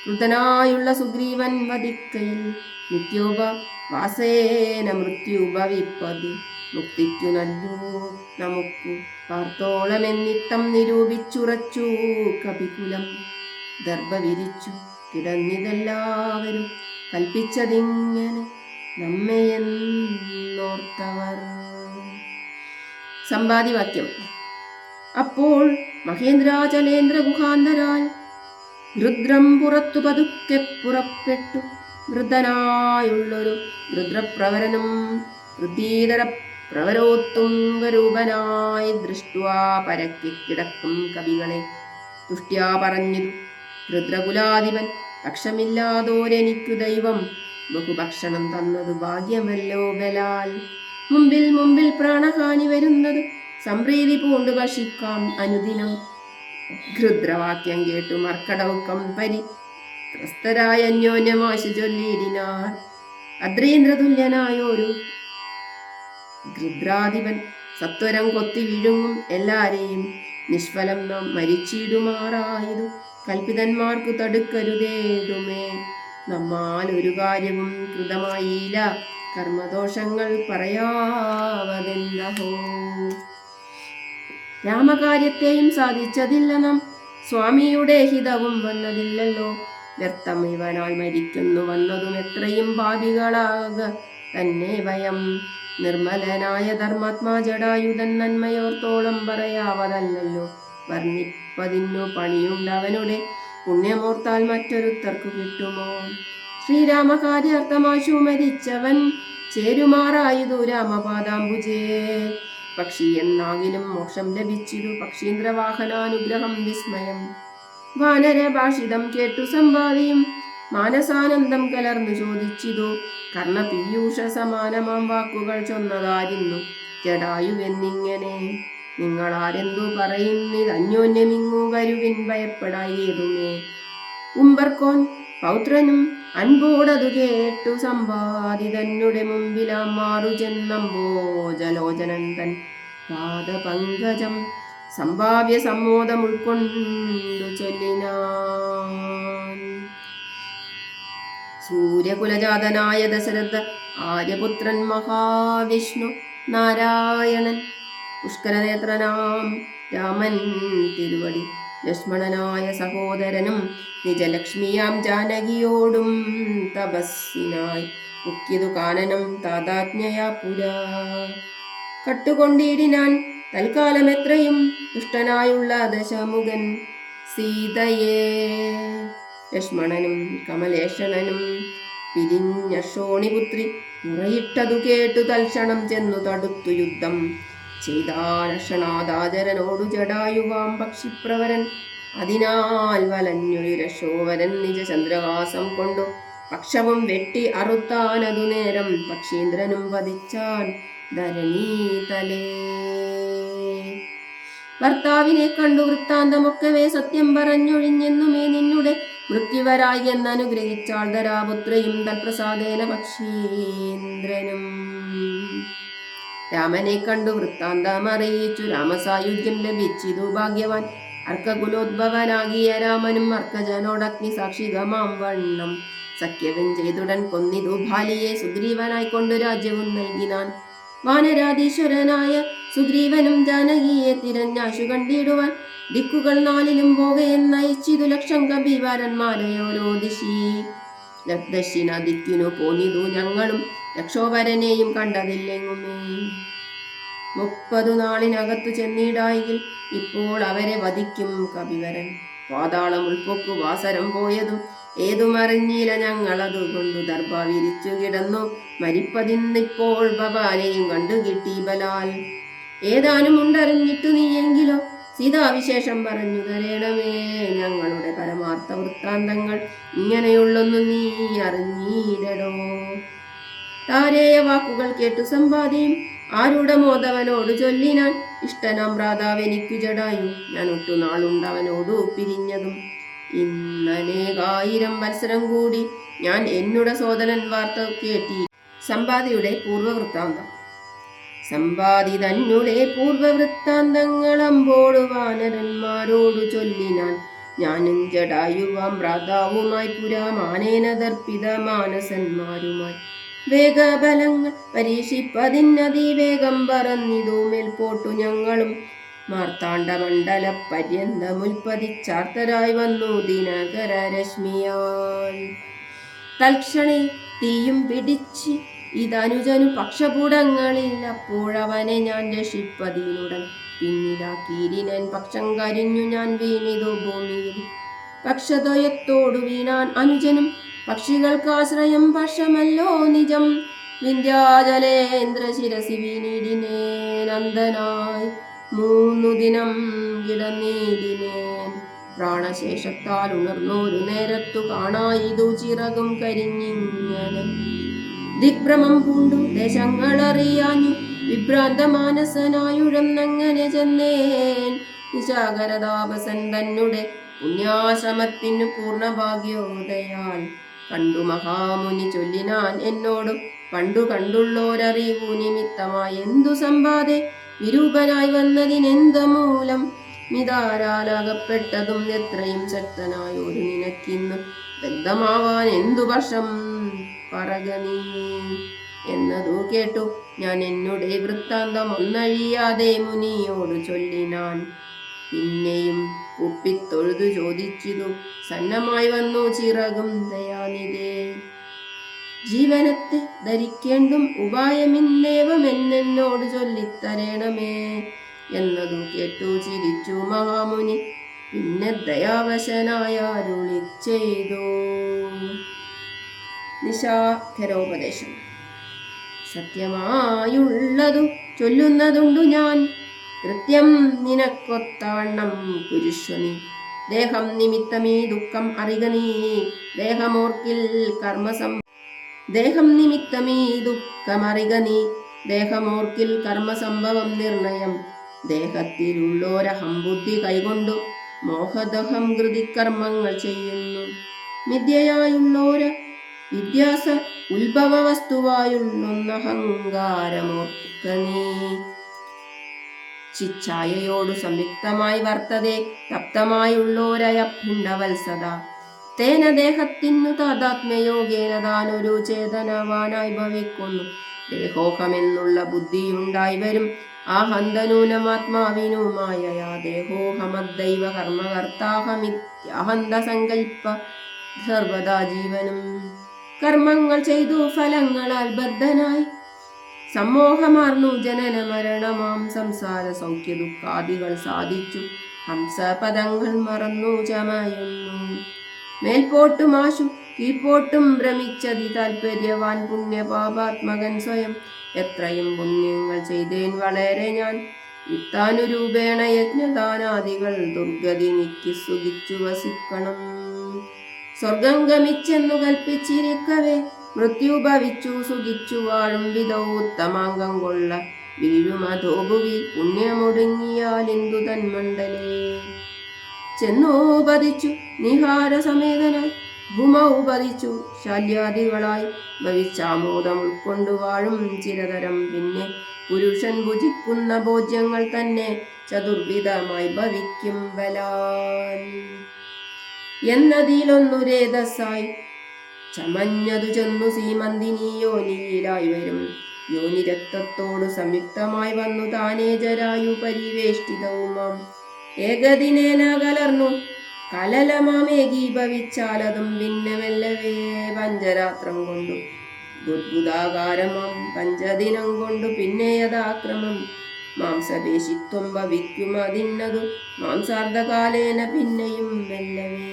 കൃതനായുള്ള സുഗ്രീവൻ വധിക്കയിൽ നിത്യോപവാസേന മൃത്യുഭവിപ്പതി. മുക്തിക്കു നല്ലോ നമുക്കു പാർത്തോളമെന്നിത്തം നിരൂപിച്ചുറച്ചു കപികുലം. ദർഭ വിരിച്ചു കിടന്നിതെല്ലാവരും കൽപ്പിച്ചതിങ്ങനെ നമ്മയെന്നോർത്തവർ. സമ്പാദിവാക്യം. അപ്പോൾ മഹേന്ദ്രാചലേന്ദ്ര ഗുഹാന്തരാൽ രുദ്രം പുറത്തു പതുക്കെ പുറപ്പെട്ടു. വൃദ്ധനായുള്ളൊരു രുദ്രപ്രവരനും വൃദ്ധീതര പ്രവരോത്തുംഗരൂപനായി ദൃഷ്ട്വാ പരക്കി കിടക്കും കവികളെ തുഷ്ട്യാ പറഞ്ഞതു. രുദ്രകുലാധിപൻ പക്ഷമില്ലാതോരെനിക്കു ദൈവം ബഹുഭക്ഷണം തന്നതു ഭാഗ്യമല്ലോ ബലാൽ. മുമ്പിൽ മുമ്പിൽ പ്രാണഹാനി വരുന്നത് സംപ്രീതി പൂണ്ടു ഭക്ഷിക്കാം അനുദിനം. രുദ്രവാക്യം കേട്ടു മർക്കടൗക്കം പരി ത്രസ്തരായ അന്യോന്യമാശു ചൊല്ലിയിടിനാർ. അദ്രീന്ദ്രതുല്യനായൊരു ഗൃദ്രാധിപൻ സത്വരം കൊത്തി വിഴുങ്ങും എല്ലാരെയും. നിഷ്ഫലം നാം മരിച്ചിടുമാറായതു കൽപ്പിതന്മാർക്കു തടുക്കരുതേതുമേ. നമ്മാൽ ഒരു കാര്യവും കൃതമായില്ല കർമ്മദോഷങ്ങൾ പറയാവതെന്നഹോ. രാമകാര്യത്തെയും സാധിച്ചതില്ല നാം സ്വാമിയുടെ ഹിതവും വന്നതില്ലല്ലോ. വ്യർത്ഥം ഇവനാൽ മരിക്കുന്നു വന്നതും എത്രയും പാപികളാക തന്നെ ഭയം. നിർമ്മലനായ ധർമാത്മാ ജടായുധൻ നന്മയോർത്തോളം പറയാവതല്ലോ. വർണ്ണിപ്പതിന്നു പണിയുണ്ടവനുടെ പുണ്യമോർത്താൽ മറ്റൊരുത്തർക്കു കിട്ടുമോ. ശ്രീരാമകാര്യാർത്ഥമാശു മരിച്ചവൻ ചേരുമാറായതു രാമപാദാംബുജേ. പക്ഷി എന്നാകിലും മോക്ഷം ലഭിച്ചിരു പക്ഷീന്ദ്രവാഹനാനുഗ്രഹം വിസ്മയം. വാനരഭാഷിതം കേട്ടു സമ്പാദിയും മാനസാനന്ദം കലർന്നു ചോദിച്ചിതു. കർണപീയൂഷ സമാനമാം വാക്കുകൾ ചൊന്നതായിരുന്നു ജടായുവെന്നിങ്ങനെ. നിങ്ങളാരെന്തു പറയുന്നിത് അന്യോന്യമിങ്ങു വരുവിൻ ഭയപ്പെടായേതുമേ. ഉമ്പർക്കോൻ പൗത്രനും അൻപോടതു കേട്ടു സമ്പാദി തന്നുടെ മുമ്പിലാം മാറു ചെന്നമ്പോജലോചനൻ തൻ പാദപങ്കജം സംഭാവ്യ സമ്മോദം ഉൾക്കൊണ്ടു ചൊല്ലിനാൻ. സൂര്യകുലജാതനായ ദശരഥ ആര്യപുത്രൻ മഹാവിഷ്ണു നാരായണൻ പുഷ്കരനേത്രനാം രാമൻ തിരുവടി ലക്ഷ്മണനായ സഹോദരനും നിജലക്ഷ്മിയാം ജാനകിയോടും തപസ്സിനായി മുക്കിയതു കാനനം താതാജ്ഞയാ പുരാ. കട്ടുകൊണ്ടിടിനാൻ തൽക്കാലം എത്രയും ദുഷ്ടനായുള്ള ദശമുഖൻ സീതയെ. ലക്ഷ്മണനും കമലേഷണനും പിരിഞ്ഞ ക്ഷോണിപുത്രി മുറയിട്ടതു കേട്ടു തൽക്ഷണം ചെന്നു തടുത്തു യുദ്ധം ചെയ്താലക്ഷണാദാചരനോടു ജടായുവാം പക്ഷിപ്രവരൻ. അതിനാൽ വലഞ്ഞൊരു രക്ഷോവരൻ നിജ ചന്ദ്രഹാസം കൊണ്ടു പക്ഷവും വെട്ടി അറുത്താനതു നേരം പക്ഷീന്ദ്രനും വധിച്ചാൻ ധരണീതലേ. ഭർത്താവിനെ കണ്ടു വൃത്താന്തമൊക്കവേ സത്യം പറഞ്ഞൊഴിഞ്ഞെന്നുമേ നിന്നുടെ മൃത്യുവരായി എന്നനുഗ്രഹിച്ചാൾ ധരാപുത്രയും തൽപ്രസാദേന പക്ഷീന്ദ്രനും. രാമനെ കണ്ടു വൃത്താന്തമറിയിച്ചു രാമസായുജ്യം ലഭിച്ചിതു ഭാഗ്യവാൻ. അർക്കകുലോദ്ഭവനാകിയ രാമനും അർക്കജനോടഗ്നി സാക്ഷികമാം വണ്ണം സഖ്യവും ചെയ്തുടൻ കൊന്നിതു ബാലിയെ. സുഗ്രീവനായി കൊണ്ടു രാജ്യവും നൽകിനാൻ. വാനരാധീശ്വരനായ സുഗ്രീവനും ജാനകിയെ തിരഞ്ഞാശു കണ്ടിടുവാൻ ദിക്കുകൾ നാലിലും പോകയെന്നയച്ചിതു ലക്ഷം കപിവരന്മാരെയോരോ ദിശി. ദക്ഷിണ ദിക്കിനു പോന്നിതു ഞങ്ങളും രക്ഷോവരനെയും കണ്ടതില്ലെങ്ങുമേ. 30 നാളിനകത്തു ചെന്നിടായിൽ ഇപ്പോൾ അവരെ വധിക്കും കപിവരൻ. പാതാളം ഉൾപ്പൊക്കു വാസരം പോയതും ഏതുമറിഞ്ഞില്ല ഞങ്ങളതുകൊണ്ടു ദർഭ വിരിച്ചു കിടന്നു മരിപ്പതിന്നിപ്പോൾ ഭവാനെയും കണ്ടു കിട്ടി ബലാൽ. ഏതാനും ഉണ്ടറിഞ്ഞിട്ടു നീയെങ്കിലോ സീതാവിശേഷം പറഞ്ഞു തരേണമേ. ഞങ്ങളുടെ പരമാർത്ഥ വൃത്താന്തങ്ങൾ ഇങ്ങനെയുള്ളൊന്നു നീ അറിഞ്ഞീരടോ. താരേയ വാക്കുകൾ കേട്ടു സമ്പാദിയും ആരുടെ മോദവനോട് ചൊല്ലിനാൻ. ഇഷ്ടനാം ഭ്രാതാവെനിക്കു ജടായു, ഞാൻ ഒട്ടുനാളുണ്ടവനോടു പിരിഞ്ഞതും. ഇന്നനേകായിരം വത്സരം കൂടി ഞാൻ എന്നുടെ സോദരൻ വാർത്ത കേട്ടി. സമ്പാദിയുടെ പൂർവവൃത്താന്തം. സമ്പാദി തന്നെ പൂർവവൃത്താന്തങ്ങളമ്പോടു വാനരന്മാരോടു ചൊല്ലിനാൻ. ഞാനും ജടായുവാം ഭ്രാതാവുമായി പുരാമാനേന ദർപ്പിത മാനസന്മാരുമായി വേഗബലങ്ങൾ പരീക്ഷിപ്പതിനതിവേഗം പറന്നിതു മേൽപോട്ടു ഞങ്ങളും. മാർത്താണ്ഡമണ്ഡല പര്യന്തമുൽപ്പതിച്ചാർത്തരായി വന്നു ദിനകര രശ്മിയാൽ. തൽക്ഷണേ തീയും പിടിച്ച് ഇതനുജനു പക്ഷപുടങ്ങളിൽ. അപ്പോഴവനെ ഞാൻ രക്ഷിപ്പതിനുടൻ പിന്നിലാക്കീരിനൻ പക്ഷം കരിഞ്ഞു ഞാൻ വീണിതു ഭൂമിയിൽ. പക്ഷദ്വയത്തോടു വീണാൻ അനുജനും പക്ഷികൾക്കാശ്രയം പക്ഷമല്ലോ നിജം. വിന്ധ്യാചലേന്ദ്ര ശിരസി വീണിടിനേൻ അന്ധനായി 3 ദിനം കിടന്നിടിനേൻ. പ്രാണശേഷത്താൽ ഉണർന്നൊരു നേരത്തു കാണായിതു ചിറകും കരിഞ്ഞിങ്ങനെ. ദിഗ്ഭ്രമം പൂണ്ടു ദേശങ്ങളറിയാഞ്ഞു വിഭ്രാന്ത മാനസനായുഴന്നങ്ങനെ ചെന്നേൻ. നിശാകരതാപസൻ തന്നെ പുണ്യാശ്രമത്തിനു പൂർണ്ണഭാഗ്യോദയാൽ. കണ്ടു മഹാമുനി ചൊല്ലിനാൻ എന്നോടു പണ്ടു കണ്ടുള്ളോരറിവു നിമിത്തമായി എന്തു സമ്പാദേ വിരൂപനായി വന്നതിനെന്ത മൂലം. മിതാരാലകപ്പെട്ടതും എത്രയും ശക്തനായൊരു നിനക്കിന്നു ബന്ധമാവാൻ എന്തു വർഷം പറക നീ എന്നതു കേട്ടു ഞാൻ എന്നുടെ വൃത്താന്തം ഒന്നഴിയാതെ മുനിയോടു ചൊല്ലിനാൻ. പിന്നെയും കുപ്പിത്തൊഴുതു ചോദിച്ചിതു സന്നമായി വന്നു ചിറകും ദയാനിധേ. ജീവനത്തെ ധരിക്കേണ്ടും ഉപായമിന്നേവമെന്നോട് ചൊല്ലിത്തരേണമേ എന്നതു കേട്ടു ചിരിച്ചു മഹാമുനി. പിന്നെ ദയാവശനായ അരുളി ചെയ്തു. നിശാഖരോപദേശം. സത്യമായുള്ളതു ചൊല്ലുന്നതുണ്ടു ഞാൻ, കൃത്യം നിനക്കൊത്തവണ്ണം കുരുഷ്വനി. ദേഹം നിമിത്തമീ ദുഃഖം അറിക നീ, ദേഹമോർക്കിൽ കർമ്മസംഭവം നിർണയം. ദേഹത്തിലുള്ളോരഹം ബുദ്ധി കൈകൊണ്ടു മോഹദഹം കൃതികർമ്മങ്ങൾ ചെയ്യുന്നു. മിഥ്യയായുള്ളോര വിദ്യാസ ഉത്ഭവ വസ്തുവായുള്ളൊന്നഹങ്കാരമോർക്ക നീ. ചിച്ഛായയോടു സംയുക്തമായി വർത്തതേ തപ്തമായുള്ളോരയഭിണ്ഡവത്സദ. തേന ദേഹത്തിനു താതാത്മ്യയോഗേന താനൊരു ചേതനവാനായി ഭവിക്കുന്നു. ദേഹോഹമെന്നുള്ള ബുദ്ധിയുണ്ടായി വരും ആ ഹന്തനൂനമാത്മാവിനുമായ ദേഹോഹമദ്ദൈവ കർമ്മകർത്താഹമിത്യാഹന്ത സങ്കൽപ്പ സർവദാ ജീവനും. കർമ്മങ്ങൾ ചെയ്തു ഫലങ്ങളാൽ ബദ്ധനായി സമ്മോഹമാർന്നു ജനന മരണമാം സംസാര സൗഖ്യ ദുഃഖാദികൾ സാധിച്ചു ഹംസപദങ്ങൾ മറന്നു ചമയുന്നു. മേൽപോട്ടും ആശു കീഴ്പോട്ടും ഭ്രമിച്ചതി താൽപര്യവാൻ പുണ്യപാപാത്മകൻ സ്വയം. എത്രയും പുണ്യങ്ങൾ ചെയ്തേൻ വളരെ ഞാൻ, വിത്താനുരൂപേണ യജ്ഞദാനാദികൾ ദുർഗതി നീക്കി സുഖിച്ചു വസിക്കണം. സ്വർഗം ഗമിച്ചെന്നു കൽപ്പിച്ചിരിക്കവേ മൃത്യുഭവിച്ചു സുഖിച്ചു വാഴും വിധൗ ഉത്തമാംഗം കൊള്ള വീഴുമധോഭുവി പുണ്യമൊടുങ്ങിയാലെന്തു തന്മണ്ഡലേ. ചെന്നോപതിച്ചു നിഹാരസമേതനായി ഭൂമൗപതിച്ചു ശല്യാദികളായി ഭവിച്ചാമോദം ഉൾക്കൊണ്ടു വാഴും ചിരതരം. പിന്നെ പുരുഷൻ ഭുജിക്കുന്ന ഭോജ്യങ്ങൾ തന്നെ ചതുർവിധമായി ഭവിക്കും ബലാൽ. എന്നതിലൊന്നു രേതസ്സായി ചമഞ്ഞതു ചെന്നു സീമന്തിനി യോനിയിലായി വരും. യോനി രക്തത്തോടു സംയുക്തമായി വന്നു താനേ ജരായു പരിവേഷ്ടിതവുമാം. ഏകദിനേന കലർന്നു കലലമാമേകീഭവിച്ചാലതും പിന്നെ മെല്ലവേ പഞ്ചരാത്രം കൊണ്ടു ബുദ്ബുദാകാരമാം പഞ്ചദിനം കൊണ്ടു പിന്നെ യഥാക്രമം മാംസപേശിത്വം ഭവിക്കുമതിന്നതു മാംസാർദ്ധകാലേന പിന്നെയും മെല്ലവേ.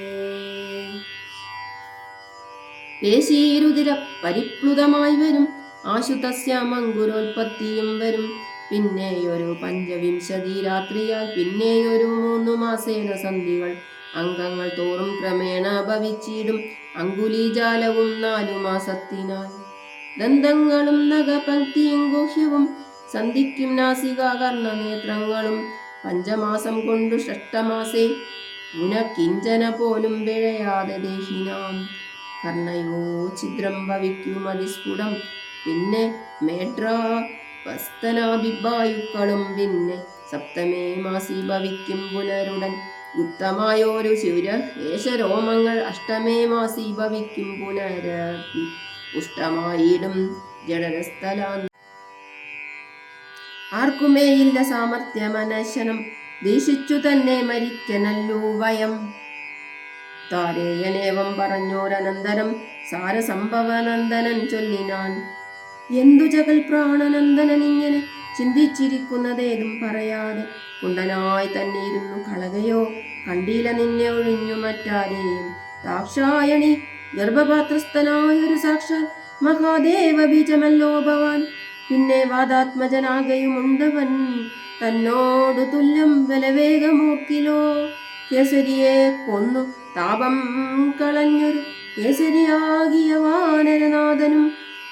പേശീരുതിര പരിപ്ലുതമായി വരും ആശുതസ്യാമങ്കുരോൽപത്തിയും വരും. പിന്നെയൊരു പഞ്ചവിംശതി രാത്രിയാൽ പിന്നെയൊരു 3 മാസേന സന്ധികൾ അംഗങ്ങൾ തോറും ക്രമേണ ഭവിച്ചിടും അങ്കുലീജാലവും 4 മാസത്തിനാൽ. ദന്തങ്ങളും നഖപങ്ക്തിയും ഗുഹ്യവും സന്ധിക്കും നാസികാകർണനേത്രങ്ങളും 5 മാസം കൊണ്ടു 6 മാസേ പുനഃകിഞ്ചന പോലും പിഴയാതെ ദേഹിനാം. കർണയോ ഛിദ്രം ഭവിക്കുമതിസ്ഫുടം പിന്നെ മേട്രാപസ്തനാഭിവായുക്കളും പിന്നെ 7 മാസി ഭവിക്കും പുനരുടൻ. ഗുപ്തമായോരു ശിവരേശരോമങ്ങൾ 8 മാസി ഭവിക്കും പുനരപി പുഷ്ടമായിടും ജഡരസ്ഥലാന്ത. ആർക്കുമേയില്ല സാമർത്ഥ്യമനശനം ദീക്ഷിച്ചു തന്നെ മരിക്കനല്ലൂ വയം. താരേയനേവം പറഞ്ഞോരനന്തരം സാരസംഭവനന്ദനൻ ചൊല്ലിനാൻ. എന്തു ജഗൽ പ്രാണനന്ദനൻ ഇങ്ങനെ ചിന്തിച്ചിരിക്കുന്നതേതും പറയാതെ കുണ്ടനായി തന്നെ ഇരുന്നു കളകയോ കണ്ടീല നിന്നെ ഒഴിഞ്ഞു മറ്റാരെയും. ദാക്ഷായണി ഗർഭപാത്രസ്ഥനായൊരു സാക്ഷാൽ മഹാദേവ ബീജമല്ലോ ഭവാൻ. പിന്നെ വാദാത്മജനാകയുമുണ്ടവൻ തന്നോടു തുല്യം ബലവേഗമൂർക്കിലോ. കേസരിയെ കൊന്നു താപം കളഞ്ഞൊരു കേസരിയാകിയ വാനരനാഥനും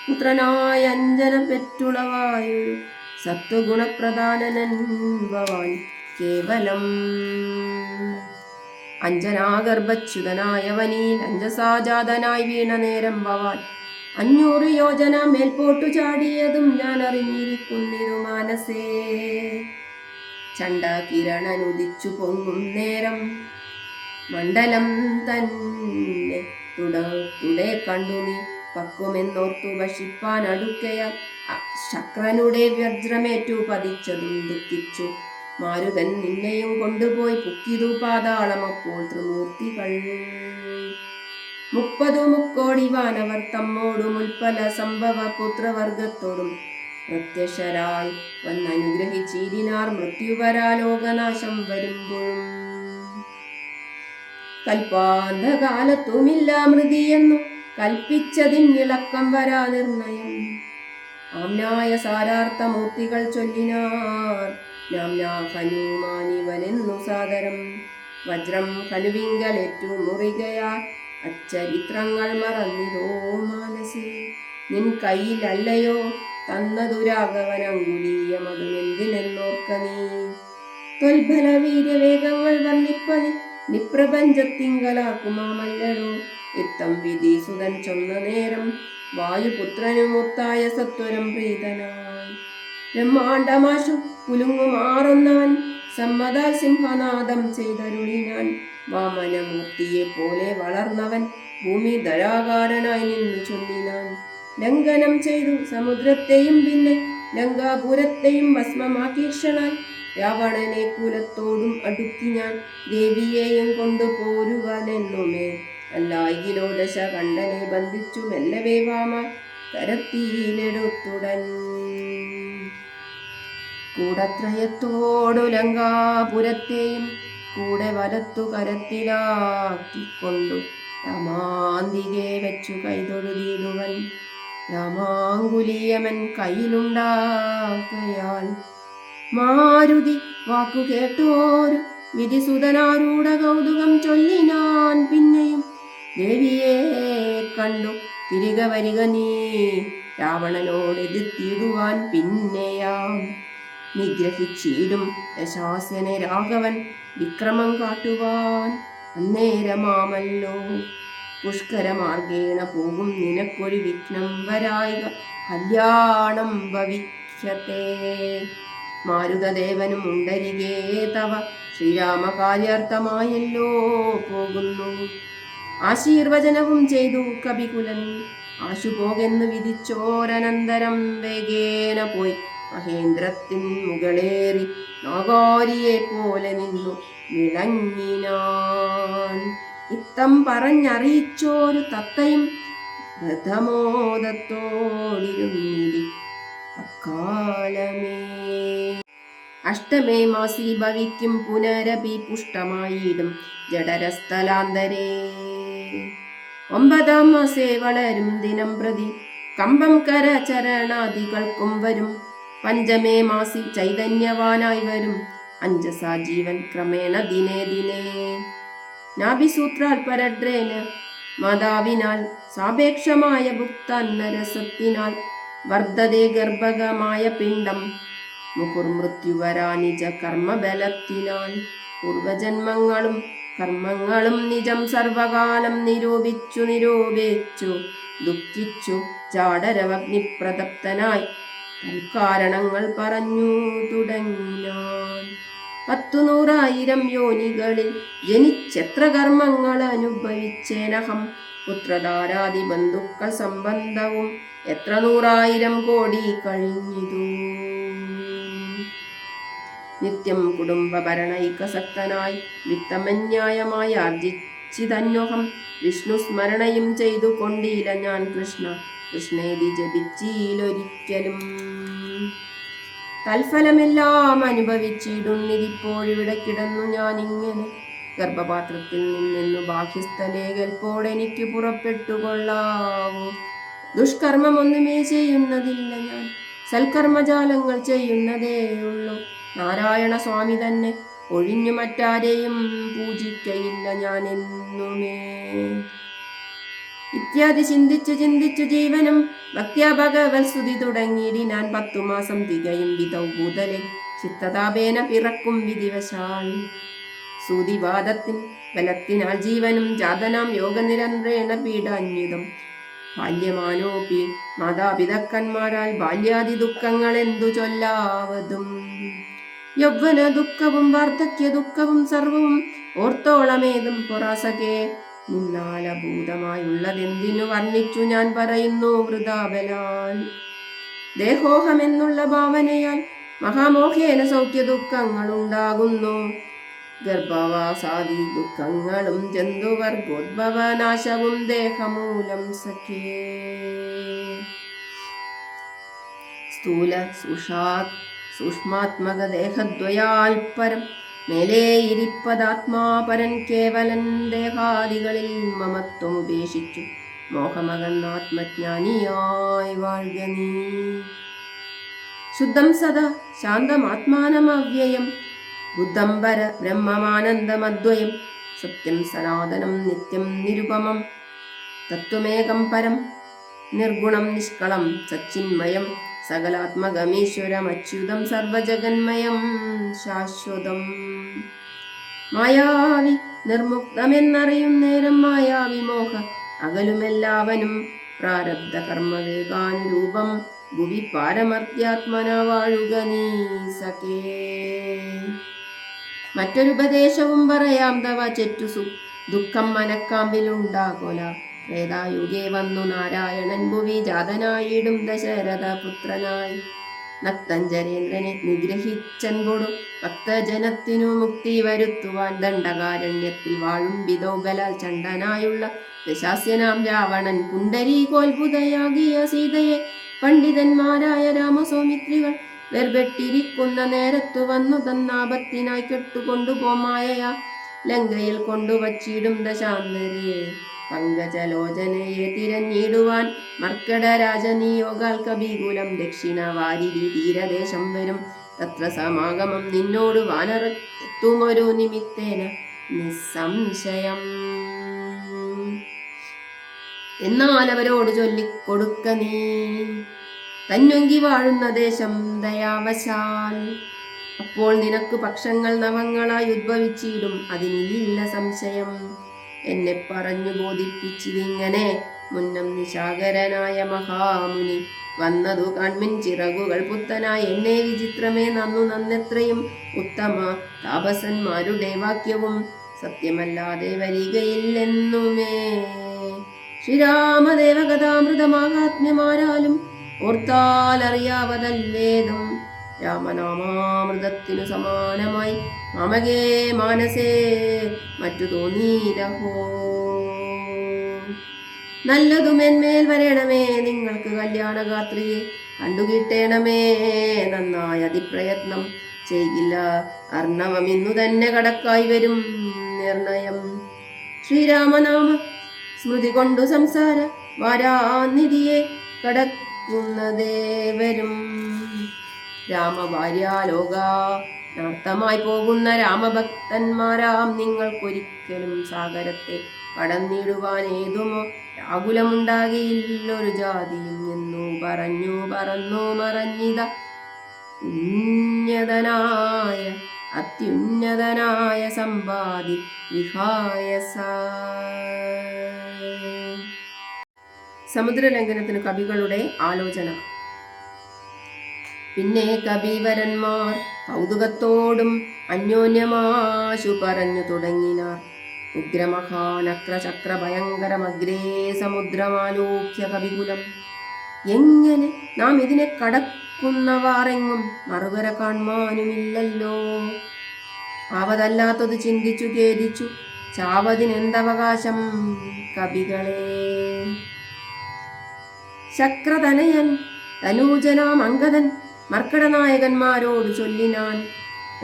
പുത്രനായ അഞ്ജന പെറ്റുളവായൊരു സത്വഗുണപ്രധാനനൻ ഭവാൻ കേവലം. അഞ്ജനാഗർഭച്യുതനായവനിൽ അഞ്ജസാജാതനായി വീണ നേരം ഭവാൻ 500 യോജന മേൽപോട്ടു ചാടിയതും ഞാൻ അറിഞ്ഞിരിക്കുന്നിരു മാനസേ. ചണ്ഡകിരണനുദിച്ചു പൊങ്ങും നേരം മണ്ഡലം തന്നെ തുടെ കണ്ടു നീ പക്വമെന്നോർത്തു ഭക്ഷിപ്പാൻ അടുക്കയാൽ ശക്രനുടെ വജ്രമേറ്റു പതിച്ചതും ദുഃഖിച്ചു മാരുതൻ നിന്നെയും കൊണ്ടുപോയി പുക്കിതു പാതാളം. അപ്പോൾ ത്രിമൂർത്തികൾ 30 മുക്കോടി വാനവർ തമ്മോടും ഉൽപ്പല സംഭവ പുത്രവർഗത്തോടും പ്രത്യക്ഷരായി വന്നനുഗ്രഹിച്ചിരിനാർ. മൃത്യുവരാ ലോകനാശം വരുമ്പോഴും കൽപ്പാന്തകാലത്തുമില്ല മൃതിയെന്നു കൽപ്പിച്ചതിന്നിളക്കം വരാ നിർണയം. ആംനായ സാരാർത്ഥമൂർത്തികൾ ചൊല്ലിനാർ നാംനാ ഹനുമാനിവനെന്നു സാദരം. വജ്രം ഹനുവിങ്കലേറ്റു മുറികയാൽ അച്ചരിത്രങ്ങൾ മറന്നിതോ മാനസേ. നിൻ കയ്യിലല്ലയോ തന്നതു രാഘവൻ അങ്കുലീയമതുമെന്തിനെന്നോർക്ക നീ. ത്വൽബല വീര്യവേഗങ്ങൾ വർണ്ണിപ്പതി നിപ്രപഞ്ചത്തിങ്കലാക്കുമാമല്ലടോ. ഇത്തം വിധീസുതൻ ചൊന്ന നേരം വായുപുത്രനുമൊത്തായ സത്വരം പ്രീതനായി ബ്രഹ്മാണ്ടമാശു കുലുങ്ങുമാറൊന്നാൻ സമ്മതാൽ സിംഹനാദം ചെയ്തരുളിനാൻ. വാമനമൂർത്തിയെ പോലെ വളർന്നവൻ ഭൂമി ധരാകാരനായി നിന്നു ചൊല്ലിനാൻ. ലംഘനം ചെയ്തു സമുദ്രത്തെയും പിന്നെ ലങ്കാപുരത്തെയും ഭസ്മമാക്കീക്ഷണാൽ രാവണനെ കുലത്തോടും അടുക്കി ഞാൻ ദേവിയെയും കൊണ്ടു പോരുവാനെന്നുമേ. അല്ലായിലോ ദശകണ്ഠനെ ബന്ധിച്ചു മെല്ലവേ വാമ കരത്തിയിലെടുത്തുടൻ. കൂടത്രയത്തോടു ലങ്കാപുരത്തെയും കൂടെ വലത്തു കരത്തിലാക്കിക്കൊണ്ടു രാമാന്തികെ വെച്ചു കൈതൊഴുതിടുവൻ. രാമാങ്കുലീയമൻ കയ്യിലുണ്ടാകയാൽ മാരുതി വാക്കു കേട്ടോരു വിധിസുതനാരൂഢ കൗതുകം ചൊല്ലിനാൻ. പിന്നെയും ദേവിയെ കണ്ടു തിരികെ വരിക നീ രാവണനോട് എതിർത്തിടുവാൻ. പിന്നെയാം നിഗ്രഹിച്ചിടും ദശാസ്യനെ രാഘവൻ വിക്രമം കാട്ടുവാൻ. അന്നേരമാമല്ലോ പുഷ്കരമാർഗേണ പോകും നിനക്കൊരു വിഘ്നം വരായിക കല്യാണം ഭവിഷ്യത്തെ. മാരുതദേവനും ഉണ്ടരികേ തവ ശ്രീരാമകാര്യാർത്ഥമായല്ലോ പോകുന്നു. ആശീർവചനവും ചെയ്തു കപികുലൻ ആശുപോകെന്നു വിധിച്ചോരനന്തരം വേഗേന പോയി മഹേന്ദ്രത്തിൻ മുകളേറി നാഗാരിയെ പോലെ നിന്നു വിളങ്ങിനാൻ. ഇത്തം പറഞ്ഞറിയിച്ചോരു തത്തയും വ്രതമോദത്തോടിരുന്നിരി അക്കാലമേ. അഷ്ടമേ മാസി ഭവിക്കും പുനരപി പുഷ്ടമായിടും ജഡരസ്ഥലാന്തരേ. 9-ാം മാസേ വളരും ദിനം പ്രതി കമ്പം കരചരണാദികൾക്കും വരും. പഞ്ചമേ മാസി ചൈതന്യവാനായി വരും അഞ്ജസാ ജീവൻ ക്രമേണ ദിനേ ദിനേ. നാഭിസൂത്രാൽ പരഡ്രേന മാതാവിനാൽ സാപേക്ഷമായ ഭുക്താന്നരസത്തിനാൽ വർദ്ധതേ ഗർഭകമായ പിണ്ഡം. മുഹുർമൃത്യുവരാ നിജ കർമ്മബലത്തിനാൽ പൂർവജന്മങ്ങളും കർമ്മങ്ങളും നിജം സർവകാലം നിരൂപിച്ചു ദുഃഖിച്ചു ജാഡരവഗ്നിപ്രതപ്തനായി തൽക്കാരണങ്ങൾ പറഞ്ഞു തുടങ്ങിനാൻ. 100,000 യോനികളിൽ ജനിച്ചെത്ര കർമ്മങ്ങൾ അനുഭവിച്ചേനഹം. പുത്രധാരാദി ബന്ധുക്കൾ സംബന്ധവും എത്ര 100,000 കോടി കഴിഞ്ഞിതു. നിത്യം കുടുംബഭരണൈകസക്തനായി വിത്തമന്യായമായി ആർജിച്ചിതന്വഹം. വിഷ്ണു സ്മരണയും ചെയ്തു കൊണ്ടീല ഞാൻ കൃഷ്ണ കൃഷ്ണേതി ജപിച്ചീലൊരിക്കലും. തൽഫലമെല്ലാം അനുഭവിച്ചിടുന്നിതിപ്പോഴിവിടെ കിടന്നു ഞാനിങ്ങനെ. ഗർഭപാത്രത്തിൽ നിന്നു ബാഹ്യസ്ഥലേ കൽപ്പോടെനിക്ക് പുറപ്പെട്ടുകൊള്ളാവൂ. ദുഷ്കർമ്മമൊന്നുമേ ചെയ്യുന്നതില്ല ഞാൻ, സൽക്കർമ്മജാലങ്ങൾ ചെയ്യുന്നതേ ഉള്ളൂ. നാരായണ സ്വാമി തന്നെ ഒഴിഞ്ഞു മറ്റാരെയും പൂജിക്കയില്ല ഞാൻ എന്നുമേ. ഇത്യാദി ചിന്തിച്ചു ജീവനം ഭക്ത്യാ ഭഗവത് സ്തുതി തുടങ്ങിയിടിനാൻ. 10 മാസം തികയും വിധൗ ഭൂതലെ ചിത്തതാപേന പിറക്കും വിധിവശാൽ. സൂതിവാദത്തിൻ ബലത്തിനാൽ ജീവനും ജാതനാം യോഗനിരന്ത്രേണ പീഡാന്യുതം. ബാല്യമാനോപി മാതാപിതാക്കന്മാരാൽ ബാല്യാദി ദുഃഖങ്ങൾ എന്തു ചൊല്ലാവതും. യൗവന ദുഃഖവും വാർദ്ധക്യ ദുഃഖവും സർവവും ഓർത്തോളമേതും പൊറാസകേ. നിന്നാലഭൂതമായുള്ളതെന്തിനു വർണ്ണിച്ചു ഞാൻ പറയുന്നു വൃഥാബലാൽ. ദേഹോഹമെന്നുള്ള ഭാവനയാൽ മഹാമോഹേന സൗഖ്യ ദുഃഖങ്ങൾ ഉണ്ടാകുന്നു. ഗർഭവാസാദി ദുഃഖങ്ങളും ജന്തുവർഗോദ്ഭവനാശവും ദേഹമൂലം സഖ്യേ. സ്ഥൂല സൂക്ഷ്മാത്മക ദേഹദ്വയാൽ പരം മേലേ ഇരിപ്പതാത്മാപരൻ കേവലൻ. ദേഹാദികളിൽ മമത്വം ഉപേക്ഷിച്ചു മോഹമകന്നാത്മജ്ഞാനിയായി വാഴ്ക നീ. ശുദ്ധം സദാ ശാന്തമാത്മാനമവ്യയം ബുദ്ധംബര ബ്രഹ്മമാനന്ദമദ്വയം. സത്യം സനാതനം നിത്യം നിരുപമം തത്വമേകം പരം നിർഗുണം നിഷ്കളം സച്ചിന്മയം സകലാത്മകമീശ്വരമച്യുതം സർവജഗന്മയം ശാശ്വതം. മായാവി നിർമുക്തമെന്നറിയും നേരം മായാവിമോഹ അകലുമെല്ലാവനും. പ്രാരബ്ധ കർമ്മവേഗാനുരൂപം ഭുവി പാരമർത്യാത്മന വാഴുക നീ സഖേ. മറ്റൊരുപദേശവും പറയാം തവ ചെറ്റു ദുഃഖം മനക്കാമ്പിലുണ്ടാകൊല. ത്രേതായുഗേ വന്നു നാരായണൻ ഭുവി ജാതനായിടും ദശരഥ പുത്രനായി. നക്തഞ്ചരേന്ദ്രനെ നിഗ്രഹിച്ചൻപൊടു ഭക്തജനത്തിനു മുക്തി വരുത്തുവാൻ ദണ്ഡകാരണ്യത്തിൽ വാഴും വിധോബലാൽ ചണ്ഡനായുള്ള ദശാസ്യനാം രാവണൻ പുണ്ടരീകോത്ഭുതയാകിയ സീതയെ പണ്ഡിതന്മാരായ രാമസൗമിത്രികൾ വെർബെട്ടിരിക്കുന്ന നേരത്തു വന്നു തന്നാപത്തിനായി കെട്ടുകൊണ്ടുപോമായയാ ലങ്കയിൽ കൊണ്ടുവച്ചിടും ദശാന്തരെ. പങ്കജലോചനയെ തിരഞ്ഞിടുവാൻ മർക്കടരാജനിയോഗാൽ കവികുലം ദക്ഷിണ വാരിധി തീരദേശം വരും. തത്ര സമാഗമം നിന്നോട് വാനറത്തുമൊരു നിമിത്തേന നിസ്സംശയം. എന്നാൽ അവരോട് ചൊല്ലിക്കൊടുക്ക നീ തന്വങ്കി വാഴുന്ന ദേശം ദയാവശാൽ. അപ്പോൾ നിനക്ക് പക്ഷങ്ങൾ നവങ്ങളായി ഉദ്ഭവിച്ചിടും, അതിനില്ല സംശയം. എന്നെ പറഞ്ഞു ബോധിപ്പിച്ചിതിങ്ങനെ മുന്നം നിശാകരനായ മഹാമുനി. വന്നതു കാൺമിൻ ചിറകുകൾ പുത്തനായി എന്നെ വിചിത്രമേ നന്നെത്രയും. ഉത്തമ താപസന്മാരുടെ വാക്യവും സത്യമല്ലാതെ വരികയില്ലെന്നുമേ. ശ്രീരാമദേവകഥാമൃതമാഹാത്മ്യമാരാലും ഓർത്താലറിയാവതല്ലേതും. രാമനാമാമൃതത്തിനു സമാനമായി മമകേ മാനസേ മറ്റു തോന്നീരഹോ. നല്ലതുമെന്മേൽ വരണമേ നിങ്ങൾക്ക് കല്യാണഗാത്രിയെ കണ്ടുകിട്ടേണമേ നന്നായ അതിപ്രയത്നം ചെയ്യില്ല അർണവം ഇന്നു തന്നെ കടക്കായി വരും നിർണയം. ശ്രീരാമനാമ സ്മൃതി കൊണ്ടു സംസാര വാരാനിധിയെ കടക്കുന്നതേവരും. രാമഭാര്യാലോക നർത്തമായി പോകുന്ന രാമഭക്തന്മാരാം നിങ്ങൾക്കൊരിക്കലും സാഗരത്തെ കടന്നിടുവാൻ ഏതുമോ രാകുലമുണ്ടാകില്ലൊരു ജാതിയും എന്നു പറഞ്ഞു പറന്നു മറഞ്ഞിത ഉന്നതനായ അത്യുന്നതനായ സമ്പാദി വിഹായസ. സമുദ്രലംഘനത്തിന് കവികളുടെ ആലോചന. പിന്നെ കവിവരന്മാർ കൗതുകത്തോടും അന്യോന്യമാശു പറഞ്ഞു തുടങ്ങിനാർ. ഉഗ്രമഹാനക്രചക്ര ഭയങ്കരമഗ്രേ സമുദ്രമാലോക്യ കവികുലം. എങ്ങനെ നാം ഇതിനെ കടക്കുന്നവാറെങ്ങും മറുകര കാൺമാനുമില്ലല്ലോ. ആവതല്ലാത്തത് ചിന്തിച്ചു ഖേദിച്ചു ചാവതിനെന്തവകാശം കവികളെ. ശക്രതനയൻ തനൂജനാം അംഗദൻ മർക്കടനായകന്മാരോട് ചൊല്ലിനാൻ.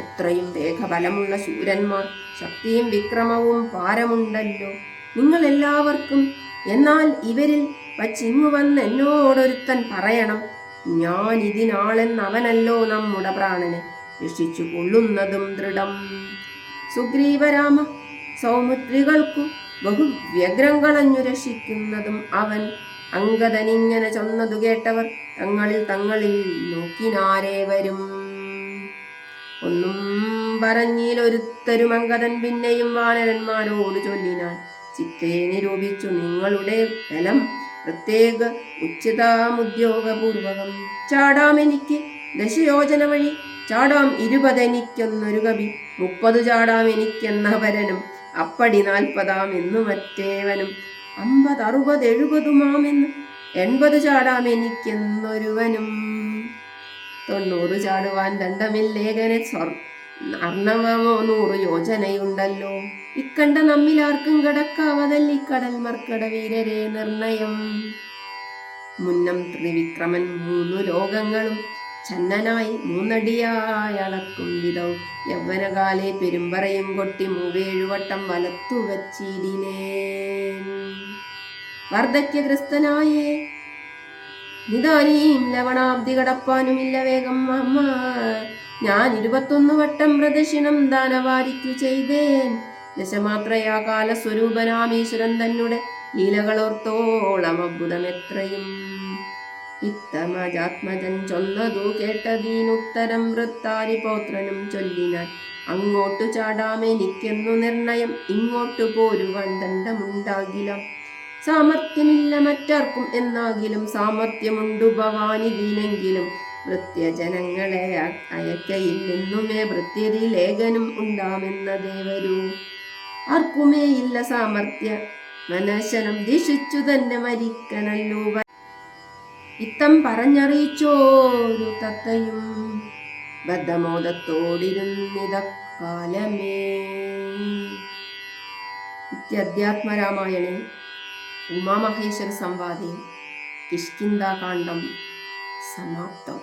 എത്രയും വേഗബലമുള്ള ശൂരന്മാർ ശക്തിയും വിക്രമവും പാരമുണ്ടല്ലോ നിങ്ങൾ എല്ലാവർക്കും. എന്നാൽ ഇവരിൽ വച്ചിങ്ങു വന്ന് എന്നോടൊരുത്തൻ പറയണം, ഞാൻ ഇതിനാളെന്നവനല്ലോ നമ്മുടെ പ്രാണനെ രക്ഷിച്ചു കൊള്ളുന്നതും ദൃഢം. സുഗ്രീവരാമ സൗമിത്രികൾക്കു ബഹുവ്യഗ്രം കളഞ്ഞു രക്ഷിക്കുന്നതും അവൻ. അംഗദനിങ്ങനെ ചൊന്നതു കേട്ടവർ തങ്ങളിൽ നോക്കിനാരേവരും. ഒന്നും പറഞ്ഞിലൊരുത്തരും. അംഗദൻ പിന്നെയും വാനരന്മാരോട് ചൊല്ലിനാൻ. ചിത്തെ നിരൂപിച്ചു നിങ്ങളുടെ ബലം പ്രത്യേക ഉച്ചിതാമുദ്യോഗപൂർവകം. ചാടാം എനിക്ക് 10 യോജന വഴി, ചാടാം 20 എനിക്കൊന്നൊരു കവി, 30 ചാടാം എനിക്കെന്നപരനും, അപ്പടി 40 എന്നു മറ്റേവനും, 50 60 70 എന്ന് 80 ചാടാം എനിക്കെന്നൊരുവനും. 90 ചാടുവാൻ ദണ്ഡമില്ലേഖനെ അർണവമോ 100 യോജനയുണ്ടല്ലോ. ഇക്കണ്ട നമ്മിലാർക്കും കടക്കാവതല്ലിക്കടൽ മർക്കട വീരരെ നിർണയം. മുന്നം ത്രിവിക്രമൻ 3 ലോകങ്ങളും ചന്നനായി 3 അടിയായി അളക്കും വിധൗ യൗവനകാലെ പെരുമ്പറയും കൊട്ടി 7 വട്ടം വലത്തു വച്ചിടിനേൻ. വാർദ്ധക്യഗ്രസ്തനായേ നിദാനീം ലവണാബ്ദി കടപ്പാനുമില്ല വേഗം അമ്മ. ഞാൻ 21 വട്ടം പ്രദക്ഷിണം ദാനവാരിക്കു ചെയ്തേൻ. ദശമാത്രയാ കാലസ്വരൂപനാമീശ്വരൻ തന്നെ ലീലകളോർത്തോളം അത്ഭുതമെത്രയും. ഇത്തമജാത്മജൻ ചൊന്നതു കേട്ടതീനുത്തരം വൃത്താരിപൗത്രനും ചൊല്ലിനാൻ. അങ്ങോട്ടു ചാടാമെനിക്കെന്നു നിർണയം, ഇങ്ങോട്ടു പോരുവാൻ ദണ്ഡമുണ്ടാകില്ല. സാമർഥ്യമില്ല മറ്റാർക്കും എന്നാകിലും സാമർഥ്യമുണ്ടു ഭവാനിതീനെങ്കിലും. ഭൃത്യജനങ്ങളെ അയക്കയില്ലെന്നുമേ ഭൃത്യരിൽ ലേഖനും ഉണ്ടാമെന്നതേ വരൂ. ആർക്കുമേ ഇല്ല സാമർഥ്യ മനശനം ദിശിച്ചു തന്നെ മരിക്കനല്ലോ. ഇത്തം പറഞ്ഞറിയിച്ചോരു തത്തയും ബദ്ധമോദത്തോടിരുന്നിതക്കാലമേ. ഇത്യധ്യാത്മരാമായണേ ഉമാമഹേശ്വര സംവാദേ കിഷ്കിന്ധാകാണ്ഡം സമാപ്തം.